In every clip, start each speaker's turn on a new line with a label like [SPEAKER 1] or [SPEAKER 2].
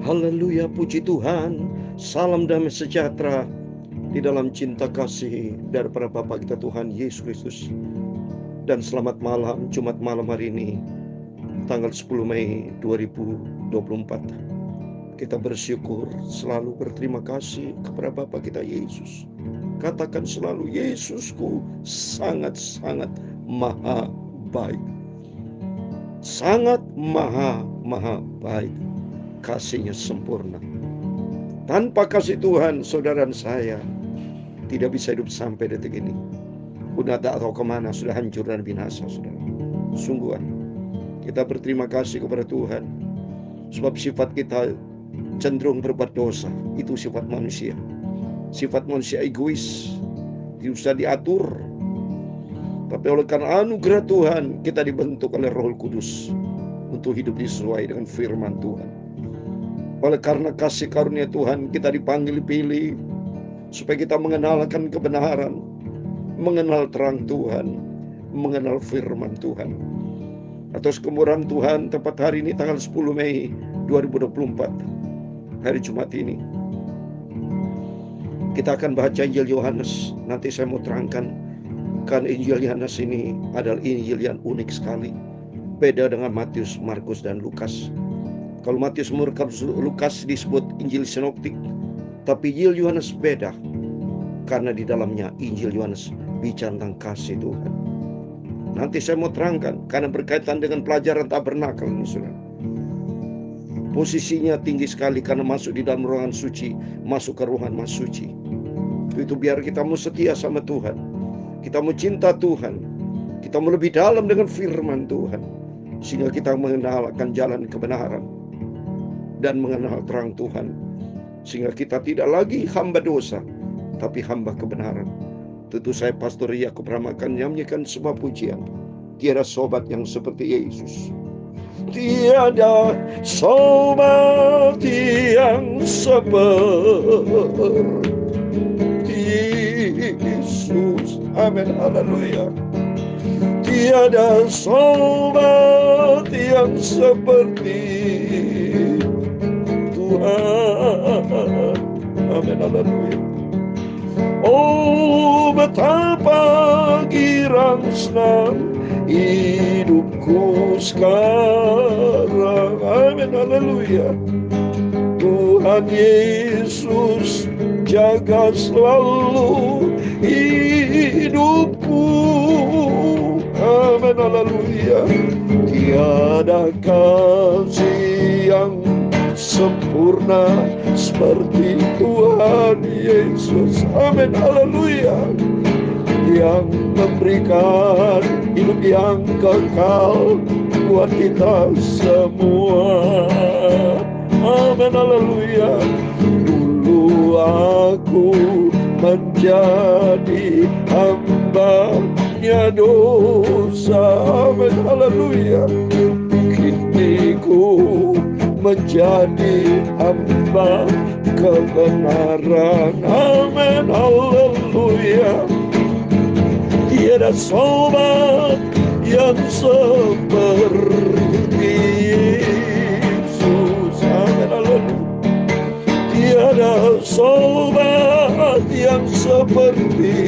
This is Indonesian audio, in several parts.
[SPEAKER 1] Haleluya, puji Tuhan. Salam damai sejahtera di dalam cinta kasih daripada Bapa kita Tuhan Yesus Kristus. Dan selamat malam, Jumat malam hari ini, tanggal 10 Mei 2024. Kita bersyukur, selalu berterima kasih kepada Bapa kita Yesus. Katakan selalu, Yesusku sangat-sangat maha baik. Sangat maha baik. Kasihnya sempurna. Tanpa kasih Tuhan, saudara dan saya tidak bisa hidup sampai detik ini. Udah tak tahu kemana, sudah hancur dan binasa, saudara. Sungguhan kita berterima kasih kepada Tuhan, sebab sifat kita cenderung berbuat dosa. Itu sifat manusia. Sifat manusia egois, tidak usah diatur. Tapi oleh karena anugerah Tuhan, kita dibentuk oleh Roh Kudus untuk hidup sesuai dengan firman Tuhan. Oleh karena kasih karunia Tuhan, kita dipanggil pilih supaya kita mengenalkan kebenaran, mengenal terang Tuhan, mengenal firman Tuhan. Atas kemurahan Tuhan, tepat hari ini tanggal 10 Mei 2024, hari Jumat ini, kita akan baca Injil Yohanes. Nanti saya mau terangkan, kan Injil Yohanes ini adalah Injil yang unik sekali, beda dengan Matius, Markus, dan Lukas. Kalau Matius, Markus, Lukas disebut Injil sinoptik, tapi Injil Yohanes beda, karena di dalamnya Injil Yohanes bicara tentang kasih Tuhan. Nanti saya mau terangkan, karena berkaitan dengan pelajaran tabernakel ini, saudara. Posisinya tinggi sekali karena masuk di dalam ruangan suci, masuk ke ruangan mas suci. Itu biar kita mau setia sama Tuhan, kita mau cinta Tuhan, kita mau lebih dalam dengan firman Tuhan, sehingga kita mengenalkan jalan kebenaran dan mengenal terang Tuhan, sehingga kita tidak lagi hamba dosa, tapi hamba kebenaran. Tentu saya Pastor Yakub Ramakan nyanyikan sebuah pujian, tiada sobat yang seperti Yesus. Tiada sobat yang seperti Yesus. Amin, haleluya. Tiada sobat yang seperti Tuhan. Amin, haleluya. Oh, betapa girang senang hidupku sekarang. Amin, haleluya. Tuhan Yesus jaga selalu hidupku. Amin, haleluya. Tiada kasih yang sempurna seperti Tuhan Yesus. Amin, haleluya. Yang memberikan hidup yang kekal buat kita semua. Amin, haleluya. Dulu aku menjadi hamba-Nya dosa. Amin, haleluya. Kini ku menjadi hamba kebenaran. Amin, haleluya. Tiada sobat yang seperti Yesus. Amin, haleluya. Tiada sobat yang seperti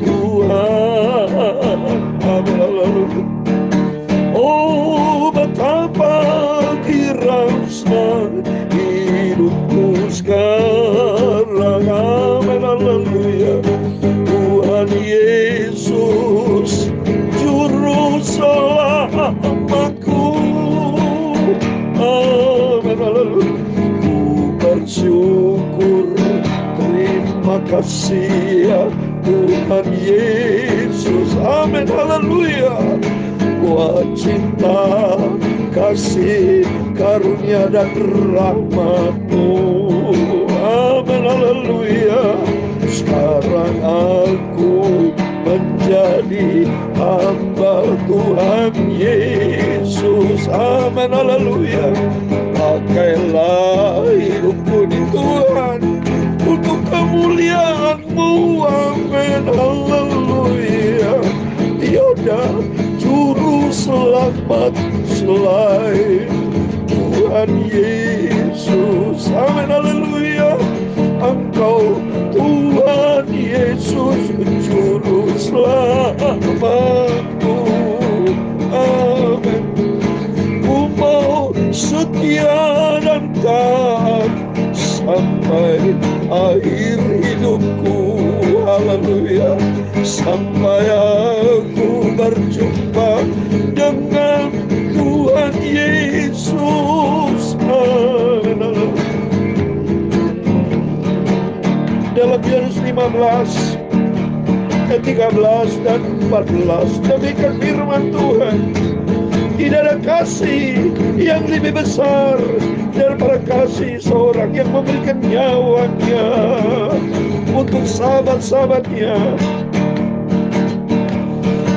[SPEAKER 1] Tuhan. Amin, haleluya. Oh, betapa girang senang hidupku sekarang. Amin, haleluya. Tuhan Yesus juru selamatku. Amin, haleluya. Ku bersyukur, terima kasih ya Tuhan Yesus. Amin, haleluya. Buat cinta, kasih, karunia dan rahmat-Mu. Amin, haleluya. Sekarang aku menjadi hamba Tuhan Yesus. Amin, haleluya. Pakailah hidupku di Tuhan untuk kemuliaan-Mu. Amin, haleluya. Tiada juru selamat selain Tuhan Yesus. setia dan taat sampai akhir hidupku. Haleluya. Sampai aku berjumpa dengan Tuhan Yesus. Dalam Yohanes 15 ayat 13 dan 14 demikian firman Tuhan, tidak ada kasih yang lebih besar daripada kasih seorang yang memberikan nyawanya untuk sahabat-sahabatnya.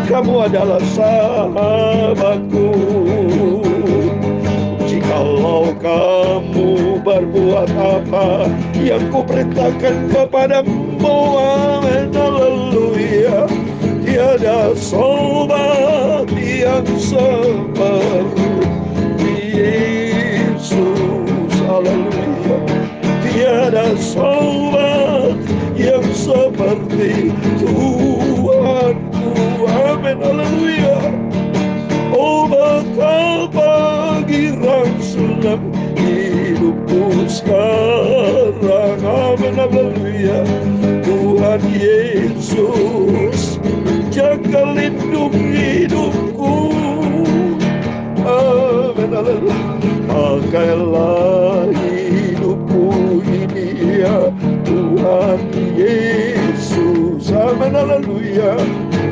[SPEAKER 1] Kamu adalah sahabatku jikalau kamu berbuat apa yang kuperintahkan kepadamu. Amin. Haleluya. Tiada sobat yang seperti Yesus. Haleluya. Tiada sobat yang seperti Tuhanku. Amin. Haleluya. Oh, betapa girang senang hidupku sekarang. Amin. Haleluya. Tuhan Yesus jaga lindungi hidupku. Amin. Haleluya. Pakailah hidupku ini ya Tuhan Yesus. Amin. Haleluya.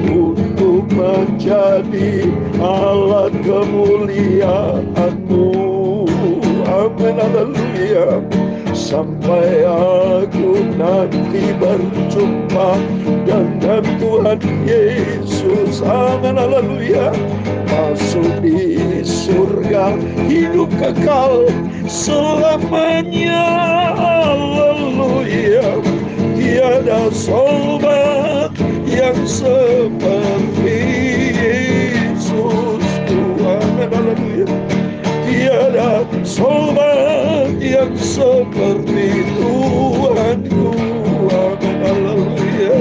[SPEAKER 1] Untuk menjadi alat kemuliaan-Mu. Amin. Haleluya. Sampai aku nanti berjumpa dengan Tuhan Yesus. Amin. Haleluya. Masuk di surga hidup kekal selamanya. Haleluya. Tiada sobat yang seperti Yesus. Amin. Haleluya. Tiada sobat yang seperti Tuhanku. Amin. Haleluya.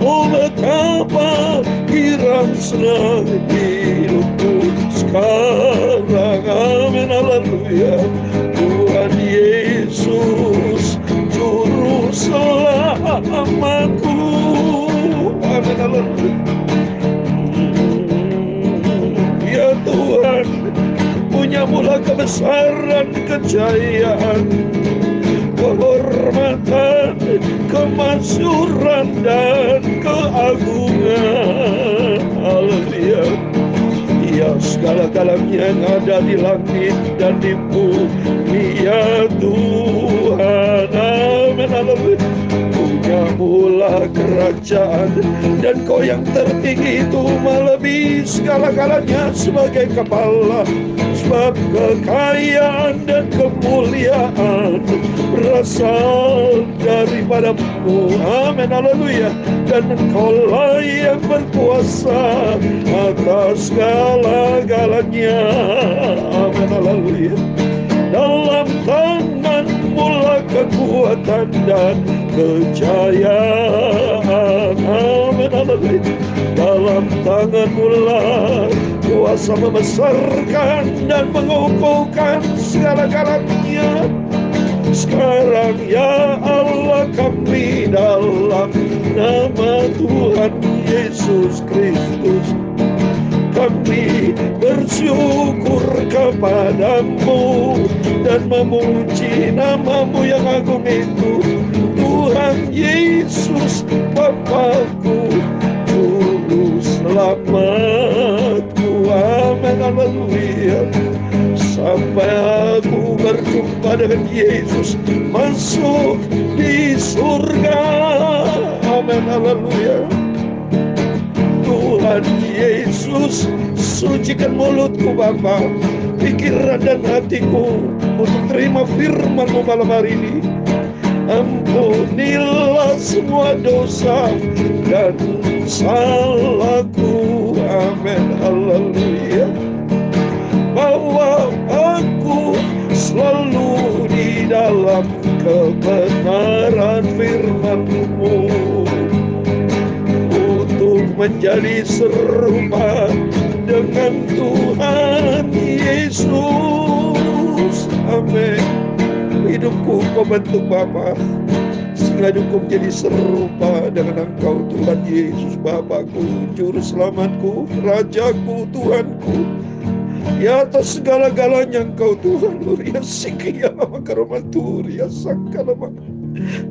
[SPEAKER 1] Oh, betapa girang senang hidupku sekarang. Amin. Haleluya. Tuhan Yesus juru selamatku. Amin. Haleluya. Ya Tuhan, punya mula kebesaran, kejayaan, kehormatan, kemasyhuran dan keagungan. Haleluya. Ya segala-galanya yang ada di langit dan di bumi ya Tuhan. Amin. Haleluya. Punya mula kerajaan dan Kau yang tertinggi itu melebihi segala-galanya sebagai kepala. Sebab kekayaan dan kemuliaan berasal daripada-Mu. Amin. Haleluya. Dan Engkau-lah yang berkuasa atas segala-galanya. Amin. Haleluya. Dalam tangan-Mu lah kekuatan dan kejayaan. Amin. Haleluya. Dalam tangan-Mu lah kuasa membesarkan dan mengukuhkan segala-galanya. Sekarang ya Allah kami dalam nama Tuhan Yesus Kristus, kami bersyukur kepadamu dan memuji nama-Mu yang agung itu, Tuhan Yesus Bapakku, Juru Selamatku. Amin. Haleluya. Sampai aku berjumpa dengan Yesus masuk di surga. Amin. Haleluya. Tuhan Yesus, sucikan mulutku Bapa, pikiran dan hatiku untuk terima firman-Mu malam hari ini. Ampunilah semua dosa dan salahku. Amin. Haleluya. Bawa aku selalu di dalam kebenaran firman-Mu, untuk menjadi serupa dengan Tuhan Yesus. Engkau bentuk Bapa, sehingga hidupku menjadi serupa dengan Engkau Tuhan Yesus, Bapakku, Juru Selamatku, Rajaku, Tuhanku. Di atas segala-galanya Engkau Tuhan, Luria Sikia Makaromanturia Sakalama.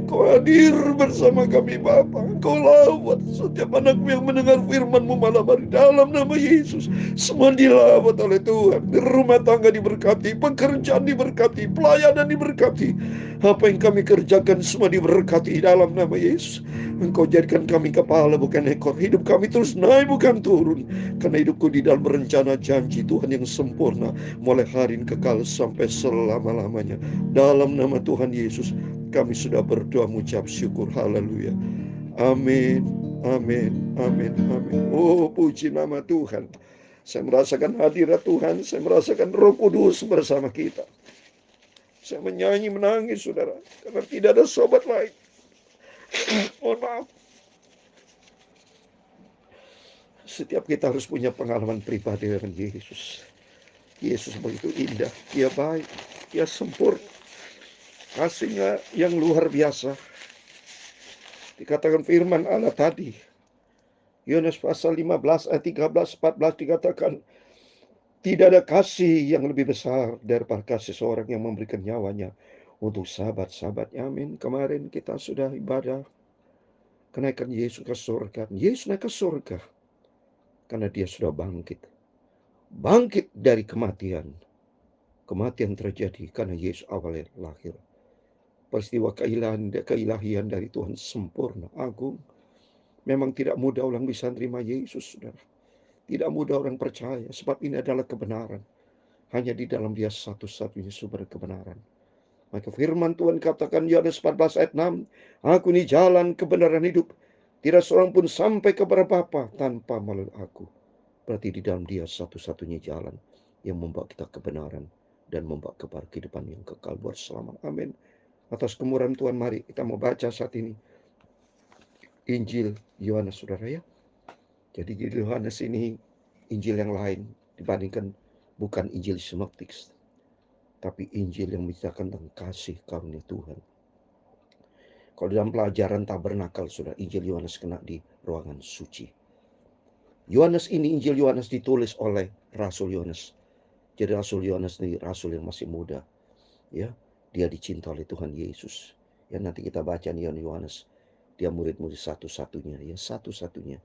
[SPEAKER 1] Kau hadir bersama kami Bapa. Kau lawat setiap anakmu yang mendengar firman-Mu malam hari dalam nama Yesus. Semua dilawat oleh Tuhan. Rumah tangga diberkati, pekerjaan diberkati, pelayanan diberkati. Apa yang kami kerjakan semua diberkati dalam nama Yesus. Engkau jadikan kami kepala bukan ekor. Hidup kami terus naik bukan turun. Karena hidupku di dalam rencana janji Tuhan yang sempurna. Mulai hari ini kekal sampai selama-lamanya. Dalam nama Tuhan Yesus kami sudah berdoa mengucap syukur. Haleluya. Amin. Amin. Amin. Amin. Oh, puji nama Tuhan. Saya merasakan hadirat Tuhan. Saya merasakan Roh Kudus bersama kita. Saya menyanyi menangis saudara. Karena tidak ada sobat lain. Mohon maaf. Setiap kita harus punya pengalaman pribadi dengan Yesus. Yesus begitu indah. Dia baik. Dia sempurna. Kasihnya yang luar biasa. Dikatakan firman Allah tadi, Yohanes pasal 15 ayat 13, 14 dikatakan, tidak ada kasih yang lebih besar daripada kasih seorang yang memberikan nyawanya untuk sahabat-sahabatnya. Amin. Kemarin kita sudah ibadah kenaikan Yesus ke surga. Yesus naik ke surga karena dia sudah bangkit. Bangkit dari kematian. Kematian terjadi karena Yesus awalnya lahir. Peristiwa keilahian dari Tuhan sempurna, agung. Memang tidak mudah orang bisa terima Yesus, saudara. Tidak mudah orang percaya, sebab ini adalah kebenaran. Hanya di dalam Dia satu-satunya sumber kebenaran. Maka firman Tuhan katakan Yohanes 14 ayat 6, Aku ini jalan kebenaran hidup. Tidak seorang pun sampai kepada Bapa tanpa melalui aku. Berarti di dalam Dia satu-satunya jalan yang membawa kita kebenaran dan membawa kepada kehidupan yang kekal buat selamat. Amin. Atas kemurahan Tuhan, mari kita mau baca saat ini Injil Yohanes, saudara ya. Jadi Injil Yohanes ini Injil yang lain dibandingkan bukan Injil sinoptik, tapi Injil yang menceritakan tentang kasih karunia Tuhan. Kalau dalam pelajaran tabernakel, sudah Injil Yohanes kena di ruangan suci. Yohanes ini, Injil Yohanes ditulis oleh Rasul Yohanes. Jadi Rasul Yohanes ini rasul yang masih muda, ya. Dia dicinta oleh Tuhan Yesus. Ya, nanti kita baca nih Yohanes. Dia murid-murid satu-satunya, ya, satu-satunya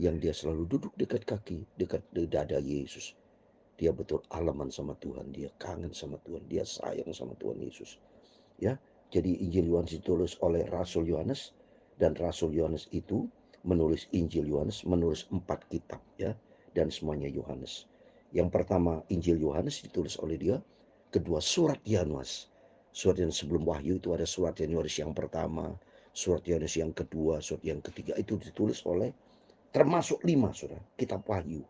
[SPEAKER 1] yang dia selalu duduk dekat kaki, dekat dada Yesus. Dia betul alaman sama Tuhan, dia kangen sama Tuhan, dia sayang sama Tuhan Yesus. Ya, jadi Injil Yohanes ditulis oleh Rasul Yohanes, dan Rasul Yohanes itu menulis Injil Yohanes, menulis 4 kitab, ya, dan semuanya Yohanes. Yang pertama Injil Yohanes ditulis oleh dia, kedua surat Yohanes. Surat yang sebelum Wahyu itu ada surat Yohanes yang pertama, surat Yohanes yang kedua, surat yang ketiga itu ditulis oleh termasuk 5 saudara, kitab Wahyu,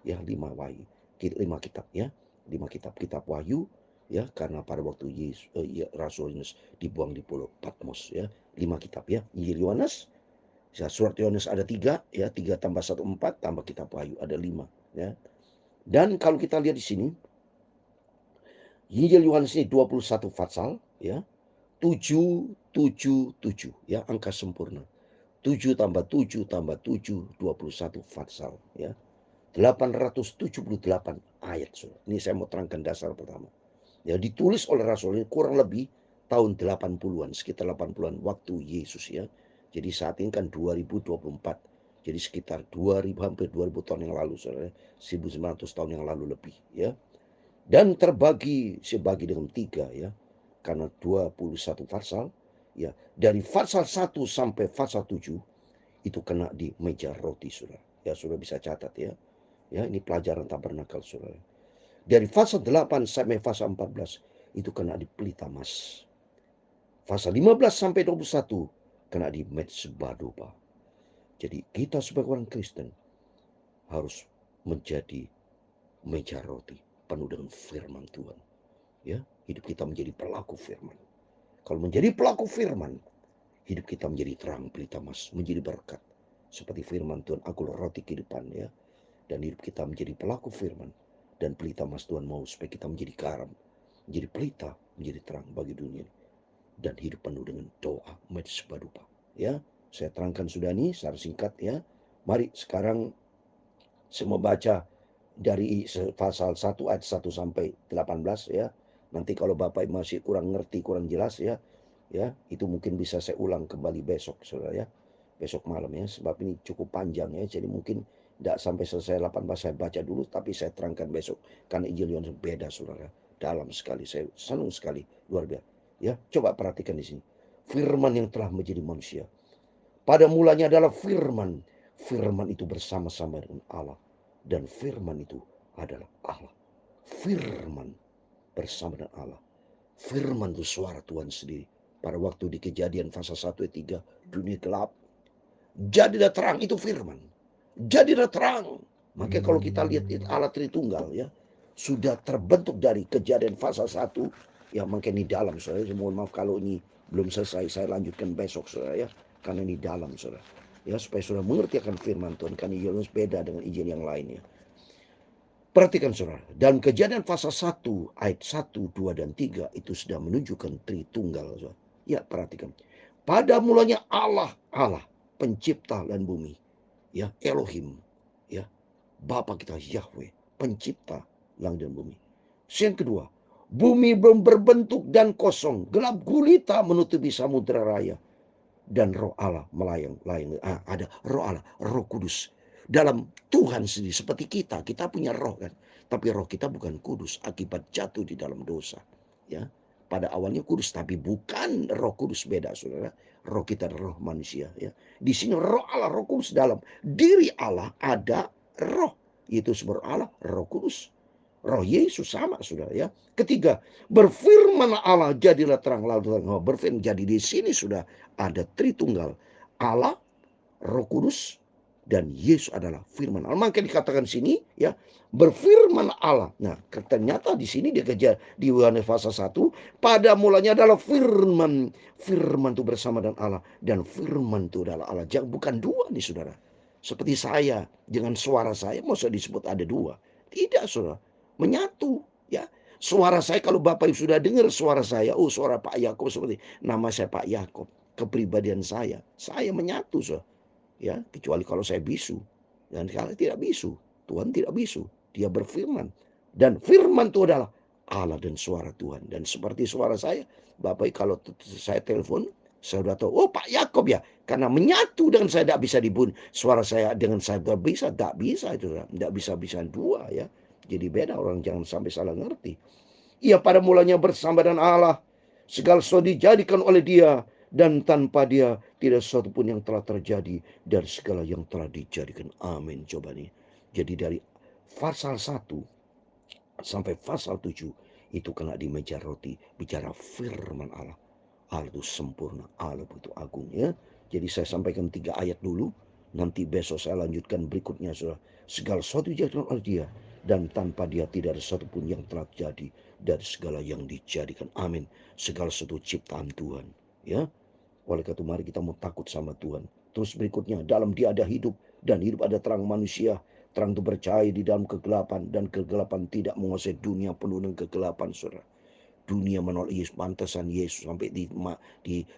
[SPEAKER 1] ya 5 Wahyu, 5 kitab ya, 5 kitab Wahyu ya, karena pada waktu Yesus, Rasul Yohanes dibuang di pulau Patmos ya, 5 kitab ya, Injil Yohanes, ya, surat Yohanes ada 3 ya, 3 tambah 1 4 tambah kitab Wahyu ada 5 ya. Dan kalau kita lihat di sini Injil Yohanes ini 21 pasal ya, 777 ya, angka sempurna. 7 tambah 7 tambah 7, 21 pasal ya. 878 ayat. Ini saya mau terangkan dasar pertama. Ya, ditulis oleh Rasul ini kurang lebih tahun 80-an, sekitar 80-an waktu Yesus ya. Jadi saat ini kan 2024. Jadi sekitar 2000 hampir 2000 tahun yang lalu, saudara. 1900 tahun yang lalu lebih ya. Dan terbagi sebagi dengan 3 ya. Karena 21 pasal ya. Dari pasal 1 sampai pasal 7 itu kena di meja roti, saudara. Ya, sudah bisa catat ya. Ya, ini pelajaran tabernakel, saudara. Dari fase 8 sampai fase 14 itu kena di pelita emas. Fase 15 sampai 21 kena di mezbah domba. Jadi kita sebagai orang Kristen harus menjadi meja roti penuh dengan firman Tuhan. Ya, hidup kita menjadi pelaku firman. Kalau menjadi pelaku firman, hidup kita menjadi terang pelita emas, menjadi berkat. Seperti firman Tuhan, akulah roti kehidupan ya. Dan hidup kita menjadi pelaku firman. Dan pelita emas Tuhan mau supaya kita menjadi garam, menjadi pelita, menjadi terang bagi dunia ini. dan hidup penuh dengan doa sepadupa. Ya, saya terangkan sudah nih secara singkat ya. Mari sekarang saya mau baca dari pasal 1 ayat 1 sampai 18 ya. Nanti kalau Bapak masih kurang ngerti, kurang jelas ya, itu mungkin bisa saya ulang kembali besok Saudara ya. Besok malam ya, sebab ini cukup panjang ya. Jadi mungkin tidak sampai selesai 18 saya baca dulu, tapi saya terangkan besok karena Injil Yohanes beda Saudara. Dalam sekali, saya senang sekali, luar biasa. Ya, coba perhatikan di sini. Firman yang telah menjadi manusia. Pada mulanya adalah firman. Firman itu bersama-sama dengan Allah. Dan firman itu adalah Allah. Firman bersama dengan Allah. Firman itu suara Tuhan sendiri. Pada waktu di Kejadian pasal 1 ayat 3, dunia gelap. Jadilah terang, itu firman. Jadilah terang. Maka kalau kita lihat Allah Tritunggal ya, sudah terbentuk dari Kejadian pasal 1, ya makin di dalam Saudara. Mohon maaf kalau ini belum selesai, saya lanjutkan besok Saudara ya. Karena ini dalam Saudara. Ya, supaya Saudara mengerti akan firman Tuhan, karena Yohanes beda dengan Injil yang lainnya. Perhatikan Saudara, dalam Kejadian pasal 1 ayat 1, 2 dan 3 itu sudah menunjukkan Tritunggal Saudara. Ya, perhatikan. Pada mulanya Allah pencipta dan bumi. Ya, Elohim. Ya, Bapa kita Yahweh, pencipta langit dan bumi. Yang kedua, bumi belum berbentuk dan kosong, gelap gulita menutupi samudera raya. Dan roh Allah melayang-layang. Ada roh Allah, roh kudus. Dalam Tuhan sendiri, seperti kita punya roh kan. Tapi roh kita bukan kudus akibat jatuh di dalam dosa. Ya, pada awalnya kudus, tapi bukan roh kudus, beda Saudara. Roh kita adalah roh manusia ya. Di sini roh Allah, roh kudus, dalam diri Allah ada roh. Itu sumber Allah, roh kudus. Roh Yesus sama Saudara ya. Ketiga, berfirman Allah jadilah terang lalu terang. Berfirman, jadi di sini sudah ada Tritunggal. Allah, Roh Kudus, dan Yesus adalah firman Allah. Maka dikatakan sini ya, berfirman Allah. Nah, ternyata di sini dia kejar di Yohanes pasal 1, pada mulanya adalah firman. Firman itu bersama dengan Allah, dan firman itu adalah Allah. Jangan, bukan dua nih Saudara. Seperti saya dengan suara saya mau saya disebut ada dua. Tidak Saudara, menyatu ya. Suara saya, kalau Bapak Ibu sudah dengar suara saya, oh suara Pak Yakob seperti nama saya Pak Yakob, kepribadian saya menyatu Saudara. Ya, kecuali kalau saya bisu. Dan kalau tidak bisu, Tuhan tidak bisu. Dia berfirman. Dan firman itu adalah Allah dan suara Tuhan. Dan seperti suara saya, Bapak kalau saya telepon, saya sudah tahu, oh Pak Yakob ya. Karena menyatu dengan saya, tidak bisa dibunuh. Suara saya dengan saya bisa, tidak bisa itu. Tidak bisa dua ya. Jadi beda, orang jangan sampai salah ngerti. Ia pada mulanya bersama dengan Allah. Segala sesuatu dijadikan oleh dia. Dan tanpa dia tidak sesuatu pun yang telah terjadi dari segala yang telah dijadikan. Amin. Coba nih. Jadi dari pasal 1 sampai pasal 7 itu kena di meja roti. Bicara firman Allah. Allah itu sempurna. Allah itu agung ya. Jadi saya sampaikan 3 ayat dulu. Nanti besok saya lanjutkan berikutnya. Segala sesuatu dijadikan oleh dia. Dan tanpa dia tidak ada sesuatu pun yang telah terjadi dari segala yang dijadikan. Amin. Segala sesuatu ciptaan Tuhan. Ya. Oleh karena itu mari kita mau takut sama Tuhan. Terus berikutnya, dalam dia ada hidup, dan hidup ada terang manusia. Terang itu bercahaya di dalam kegelapan, dan kegelapan tidak menguasai dunia penuh dengan kegelapan, saudara. Dunia menolak Yesus, pantesan Yesus sampai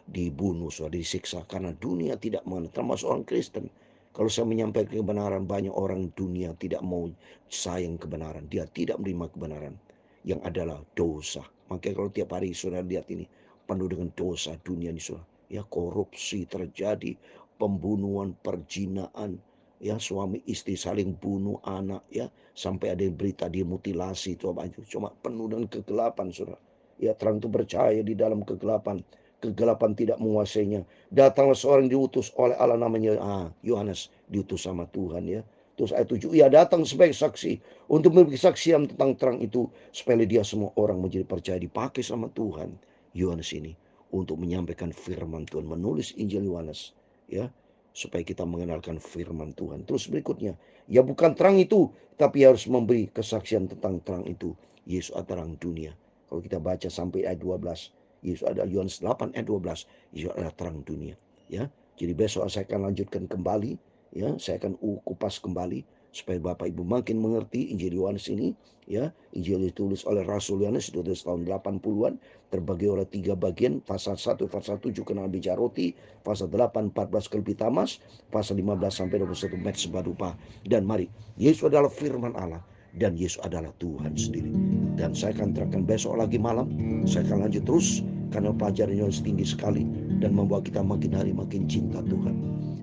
[SPEAKER 1] dibunuh, saudara, disiksa. Karena dunia tidak mengenal, termasuk orang Kristen. Kalau saya menyampaikan kebenaran, banyak orang dunia tidak mau sayang kebenaran. Dia tidak menerima kebenaran, yang adalah dosa. Makanya kalau tiap hari saudara lihat ini, penuh dengan dosa dunia ini, saudara. Ya, korupsi terjadi, pembunuhan, perjinaan, ya, suami istri saling bunuh anak, ya, sampai ada berita dimutilasi, coba itu, cuma penuh dengan kegelapan, saudara. Ya, terang itu bercahaya di dalam kegelapan, kegelapan tidak menguasainya. Datanglah seorang diutus oleh Allah, namanya Yohanes, diutus sama Tuhan ya. Terus ayat 7, ia datang sebagai saksi untuk memberi kesaksian tentang terang itu, supaya dia semua orang menjadi percaya. Dipakai sama Tuhan Yohanes ini untuk menyampaikan firman Tuhan, menulis Injil Yohanes ya, supaya kita mengenalkan firman Tuhan. Terus berikutnya, ya bukan terang itu, tapi harus memberi kesaksian tentang terang itu. Yesus adalah terang dunia. Kalau kita baca sampai ayat 12, Yesus adalah Yohanes 8 ayat 12, Yesus adalah terang dunia ya. Jadi besok saya akan lanjutkan kembali ya, saya akan kupas kembali supaya Bapak Ibu makin mengerti Injil Yohanes ini, ya. Injil ditulis oleh Rasul Yohanes, ditulis tahun 80-an, terbagi oleh 3 bagian. Pasal 1, pasal 7 kenal bija roti, pasal 8, 14 kelpi tamas, pasal 15 sampai 21 met sebadupa. Dan mari, Yesus adalah firman Allah, dan Yesus adalah Tuhan sendiri. Dan saya akan terangkan besok lagi malam. Saya akan lanjut terus, karena pelajaran Yohanes tinggi sekali dan membuat kita makin hari makin cinta Tuhan.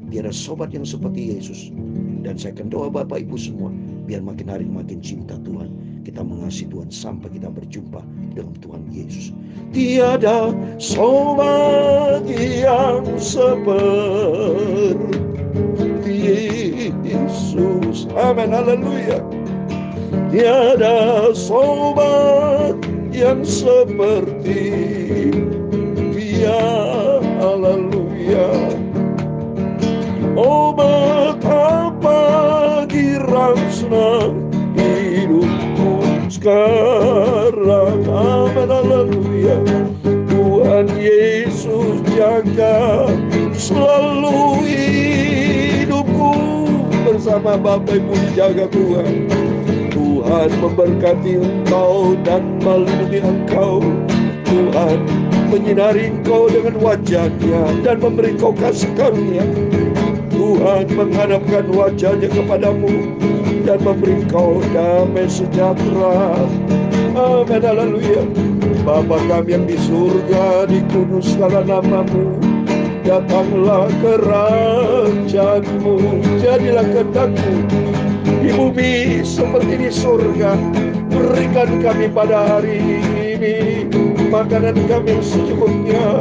[SPEAKER 1] Tiada sobat yang seperti Yesus. Dan saya akan doa Bapak Ibu semua, biar makin hari makin cinta Tuhan. Kita mengasihi Tuhan sampai kita berjumpa dengan Tuhan Yesus. Tiada sobat yang seperti Yesus. Amin, haleluya. Tiada sobat yang seperti Dia, haleluya. Oh, betapa girang senang hidupku sekarang. Amin, haleluya. Tuhan Yesus jaga selalu hidupku. Bersama Bapak Ibu jaga Tuhan. Tuhan memberkati engkau dan melindungi engkau. Tuhan menyinari engkau dengan wajah-Nya dan memberi engkau kasih karunia. Tuhan menghadapkan wajah-Nya kepadamu dan memberi engkau damai sejahtera. Amin, haleluya. Bapa kami yang di surga, dikuduskanlah nama-Mu. Datanglah kerajaan-Mu, jadilah kehendak-Mu di bumi seperti di surga. Berikan kami pada hari ini makanan kami yang secukupnya,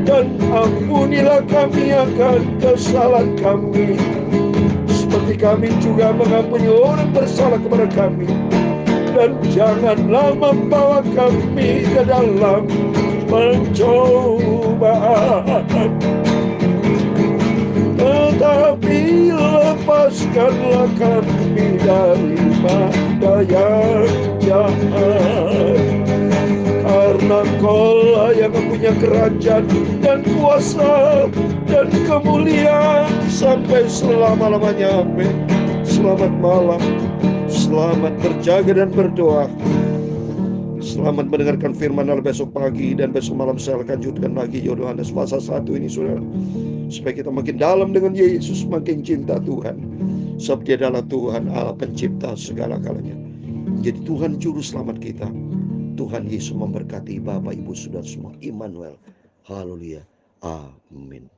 [SPEAKER 1] dan ampunilah kami akan kesalahan kami, seperti kami juga mengampuni orang bersalah kepada kami. Dan janganlah membawa kami ke dalam pencobaan, tetapi lepaskanlah kami daripada yang jahat. Karena Engkau-lah yang mempunyai kerajaan dan kuasa dan kemuliaan sampai selama-lamanya. Amin. Selamat malam, selamat berjaga dan berdoa. Selamat mendengarkan firman Allah besok pagi, dan besok malam saya akan lanjutkan lagi Yohanes pasal 1 ini, saudara. Supaya kita makin dalam dengan Yesus, makin cinta Tuhan. Sebab Dia adalah Tuhan Allah pencipta segala-galanya. Jadi Tuhan juru selamat kita. Tuhan Yesus memberkati Bapak Ibu Saudara semua. Immanuel. Haleluya. Amin.